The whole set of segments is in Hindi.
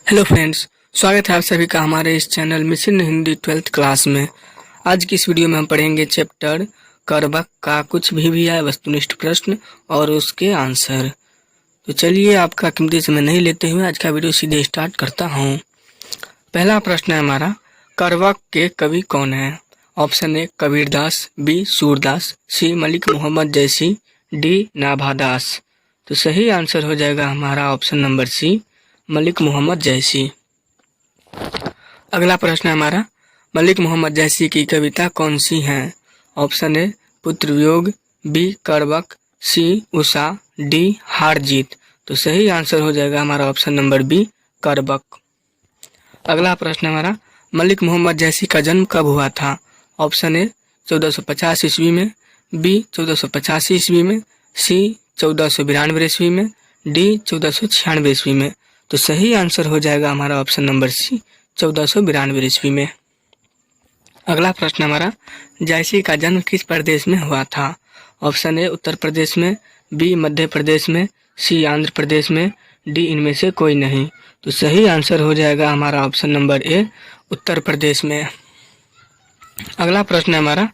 हेलो फ्रेंड्स, स्वागत है आप सभी का हमारे इस channel mission Hindi 12th class में। आज की इस वीडियो में हम पढ़ेंगे चैप्टर करवक का कुछ भी है वस्तुनिष्ठ प्रश्न और उसके आंसर। तो चलिए आपका कीमती समय नहीं लेते हुए आज का वीडियो सीधे स्टार्ट करता हूँ। पहला प्रश्न है हमारा, करवक के कवि कौन है? Option A Kabirdas, B Surdas, C Malik Muhammad Jayasi, D Nabhadas. तो सही आंसर हो जाएगा हमारा option number C, Malik Muhammad Jayasi. अगला प्रश्न है हमारा, मलिक मोहम्मद जैसी की कविता कौन सी है? ऑप्शन ए पुत्र वियोग, बी करवक, सी उषा, डी हार जीत। तो सही आंसर हो जाएगा हमारा ऑप्शन नंबर बी, करवक। अगला प्रश्न हमारा, मलिक मोहम्मद जैसी का जन्म कब हुआ था? ऑप्शन ए 1450 ईस्वी में, बी 1485 ईस्वी में, सी 1492 ईस्वी में, डी 1496 ईस्वी में। तो सही आंसर हो जाएगा हमारा ऑप्शन नंबर सी, 1492 ईस्वी में। अगला प्रश्न हमारा, जायसी का जन्म किस प्रदेश में हुआ था? ऑप्शन ए उत्तर प्रदेश में, बी मध्य प्रदेश में, सी आंध्र प्रदेश में, डी इनमें से कोई नहीं। तो सही आंसर हो जाएगा हमारा option number A, Uttar Pradesh में। अगला प्रश्न हमारा,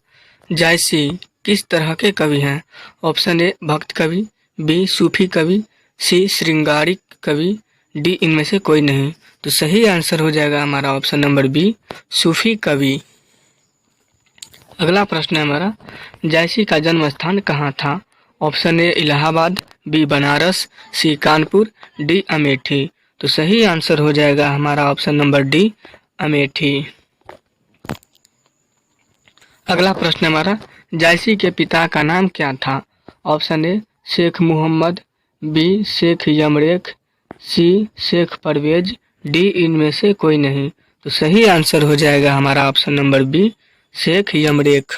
जायसी किस तरह के कवि हैं? ऑप्शन ए भक्त कवि, बी सूफी कवि, सी श्रृंगारिक कवि, डी इनमें से कोई नहीं। तो सही आंसर हो जाएगा हमारा ऑप्शन नंबर बी, सूफी कवि। अगला प्रश्न है हमारा, जायसी का जन्म स्थान कहाँ था? Option A Allahabad, B Banaras, C Kanpur, D Amethi. तो सही आंसर हो जाएगा हमारा ऑप्शन नंबर डी, अमेठी। अगला प्रश्न हमारा, जायसी के पिता का नाम क्या था? Option A Sheikh Mohammad, B Sheikh Yamrekh, C Sheikh Parvez, D इनमें से कोई नहीं। तो सही आंसर हो जाएगा हमारा ऑप्शन नंबर बी, शेख यमरेख।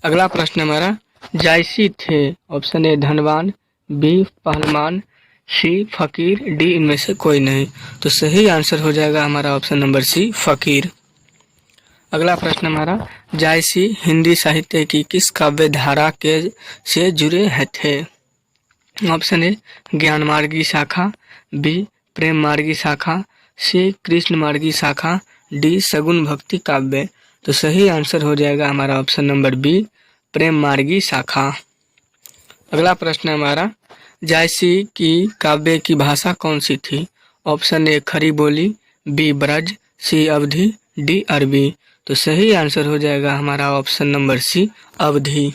अगला प्रश्न हमारा, जायसी थे ऑप्शन ए धनवान, बी पहलवान, सी फकीर, डी इनमें से कोई नहीं। तो सही आंसर हो जाएगा हमारा ऑप्शन नंबर सी, फकीर। अगला प्रश्न हमारा, जायसी हिंदी साहित्य की किस काव्य धारा के से जुड़े थे? ऑप्शन ए ज्ञान मार्गी शाखा, बी प्रेम मार्गी शाखा, सी कृष्ण मार्गी शाखा, डी सगुन भक्ति काव्य। तो सही आंसर हो जाएगा हमारा ऑप्शन नंबर बी, प्रेम मार्गी शाखा। अगला प्रश्न हमारा, जायसी की काव्य की भाषा कौन सी थी? ऑप्शन ए खड़ी बोली, बी ब्रज, सी अवधी, डी अरबी। तो सही आंसर हो जाएगा हमारा ऑप्शन नंबर सी, अवधी।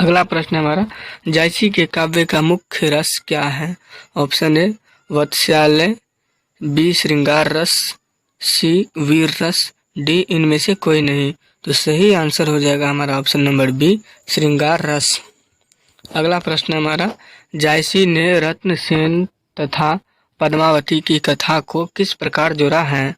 अगला प्रश्न हमारा, जायसी के काव्य का मुख्य रस क्या है? ऑप्शन ए वत्स्यालय, बी श्रृंगार रस, सी वीर रस, डी इनमें से कोई नहीं। तो सही आंसर हो जाएगा हमारा ऑप्शन नंबर बी, श्रृंगार रस। अगला प्रश्न हमारा, जायसी ने रत्नसेन तथा पद्मावती की कथा को किस प्रकार जोड़ा है?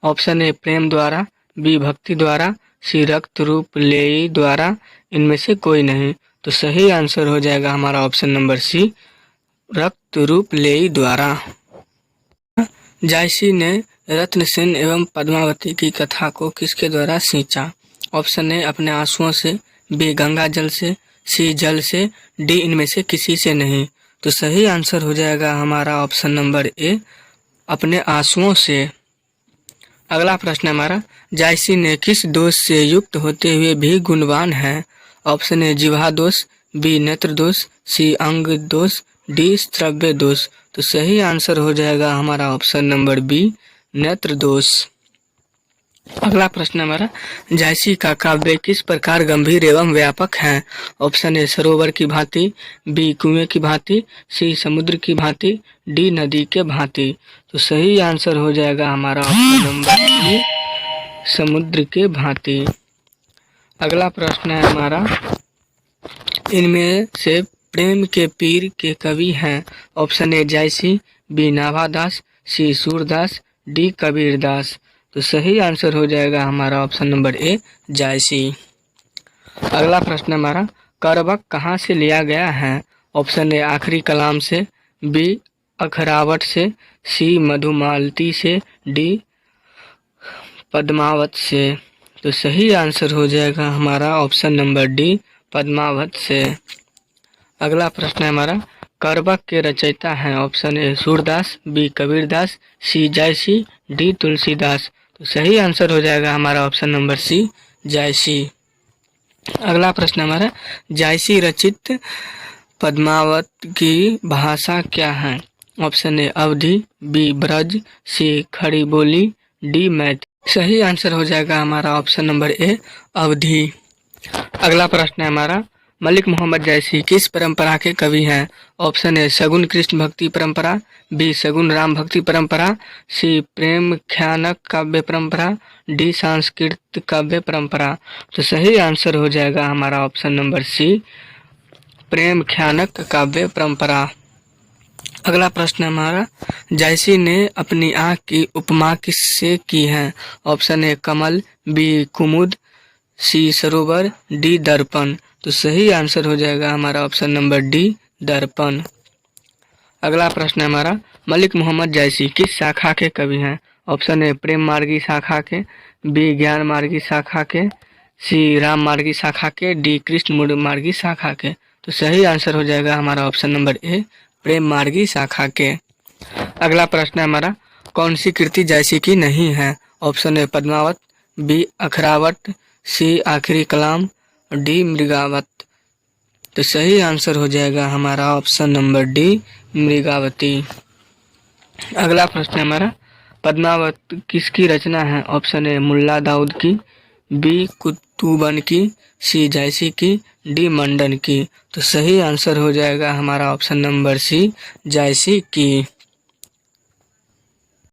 ऑप्शन ए प्रेम द्वारा, बी भक्ति द्वारा, सी रक्त रूप लेई द्वारा, इनमें से कोई नहीं। तो सही आंसर हो जाएगा हमारा ऑप्शन नंबर सी, रक्त रूप लेई द्वारा। जायसी ने रत्नसेन एवं पद्मावती की कथा को किसके द्वारा सींचा? ऑप्शन ए अपने आंसुओं से, बी गंगा जल से, सी जल से, डी इनमें से किसी से नहीं। तो सही आंसर हो जाएगा हमारा ऑप्शन नंबर ए, अपने आंसुओं से। अगला प्रश्न हमारा, जायसी ने किस दोष से युक्त होते हुए भी गुणवान है? ऑप्शन ए जिह्वा दोष, बी नेत्र दोष, सी अंग दोष, डी श्रव्य दोष। तो सही आंसर हो जाएगा हमारा ऑप्शन नंबर बी, नेत्र दोष। अगला प्रश्न हमारा, जायसी का काव्य किस प्रकार गंभीर एवं व्यापक है? ऑप्शन ए सरोवर की भांति, बी कुएं की भांति, सी समुद्र की भांति, डी नदी के भांति। तो सही आंसर हो जाएगा हमारा ऑप्शन नंबर बी, समुद्र के भांति। अगला प्रश्न है हमारा, इनमें से प्रेम के पीर के कवि हैं? Option A Jayasi, B Nabhadas, C Surdas, D Kabirdas. तो सही आंसर हो जाएगा हमारा ऑप्शन नंबर ए, जायसी। अगला प्रश्न हमारा, करवक कहाँ से लिया गया है? ऑप्शन ए आखिरी कलाम से, बी अखरावट से, सी मधुमालती से, डी पद्मावत से। तो सही आंसर हो जाएगा हमारा ऑप्शन नंबर डी, पद्मावत से। अगला प्रश्न है हमारा, करबक के रचयिता हैं? Option A Surdas, B Kabirdas, C Jayasi, D Tulsidas. तो सही आंसर हो जाएगा हमारा ऑप्शन नंबर सी जायसी। अगला प्रश्न हमारा, जायसी रचित पद्मावत की भाषा क्या है? Option A Awadhi, B Braj, C Khadi Boli, D Maithili. सही आंसर हो जाएगा हमारा ऑप्शन नंबर ए अवधी। अगला प्रश्न है हमारा, मलिक मोहम्मद जैसी किस परंपरा के कवि हैं? ऑप्शन ए सगुन कृष्ण भक्ति परंपरा, बी सगुन राम भक्ति परंपरा, सी प्रेम ख्यानक काव्य परंपरा, डी संस्कृत काव्य परंपरा। तो सही आंसर हो जाएगा हमारा ऑप्शन नंबर सी प्रेम ख्यानक काव्य परंपरा। अगला प्रश्न है हमारा, जायसी ने अपनी आँख की उपमा किससे की है? ऑप्शन ए कमल, बी कुमुद, सी सरोवर, डी दर्पण। तो सही आंसर हो जाएगा हमारा ऑप्शन नंबर डी दर्पण। अगला प्रश्न है हमारा, मलिक मोहम्मद जैसी किस शाखा के कवि हैं? ऑप्शन ए प्रेम मार्गी शाखा के, बी ज्ञान मार्गी शाखा के, सी राम मार्गी शाखा के, डी कृष्ण मार्गी शाखा के। तो सही आंसर हो जाएगा हमारा ऑप्शन नंबर ए प्रेम मार्गी शाखा के। अगला प्रश्न है हमारा, कौन सी कृति जैसी की नहीं है? ऑप्शन ए पद्मावत, बी अखरावत, सी आखिरी कलाम, डी मृगावत। तो सही आंसर हो जाएगा हमारा ऑप्शन नंबर डी मृगावती। अगला प्रश्न है हमारा, पद्मावत किसकी रचना है? ऑप्शन ए मुल्ला दाऊद की, बी कुतुबन की, सी जायसी की, डी मंडन की। तो सही आंसर हो जाएगा हमारा ऑप्शन नंबर सी जायसी की।